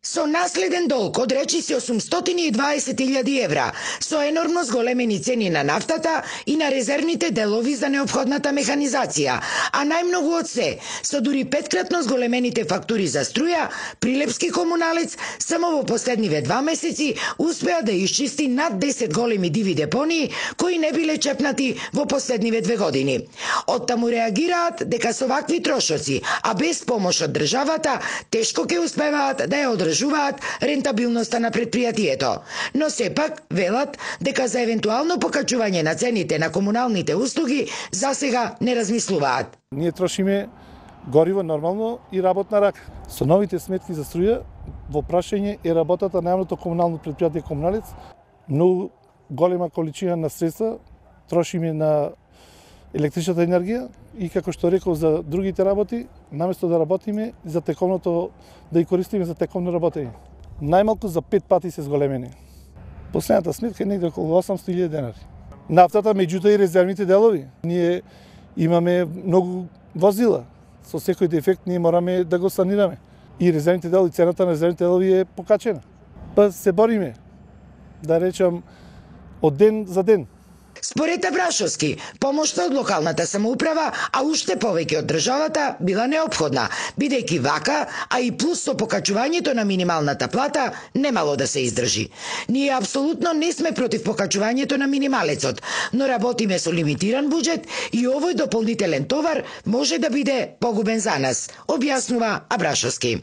Со наследен долг од речиси 820.000 евра, со енормно зголемени цени на нафтата и на резервните делови за неопходната механизација, а најмногу од се, со дури 5-кратно зголемените фактури за струја, Прилепски комуналец само во последниве 2 месеци успеа да исчисти над 10 големи диви депонии кои не биле чепнати во последниве 2 години. Оттаму реагираат дека со вакви трошоци, а без помош од државата, тешко ќе успеваат да ја одржуваат рентабилноста на предпријатието. Но сепак велат дека за евентуално покачување на цените на комуналните услуги засега не размислуваат. Ние трошиме гориво нормално и работна рака. Со новите сметки за струја во прашање е работата на јавното комунално предпријатие Комуналец. Многу голема количина на средства трошиме на електричната енергија и како што реков за другите работи, наместо да работиме за тековното, да ја користиме за тековно работење. Најмалку за 5 пати се зголемени. Последната сметка е негде околу 800.000 денари. Нафтата, меѓутоа и резервните делови. Ние имаме многу возила. Со секој дефект ние мораме да го санираме. И резервните делови, цената на резервните делови е покачена. Па се бориме, да речам, од ден за ден. Според Абрашовски, помошта од локалната самоуправа, а уште повеќе од државата, била неопходна, бидејќи вака, а и плюс со покачувањето на минималната плата, немало да се издржи. Ние апсолутно не сме против покачувањето на минималецот, но работиме со лимитиран буџет и овој дополнителен товар може да биде погубен за нас, објаснува Абрашовски.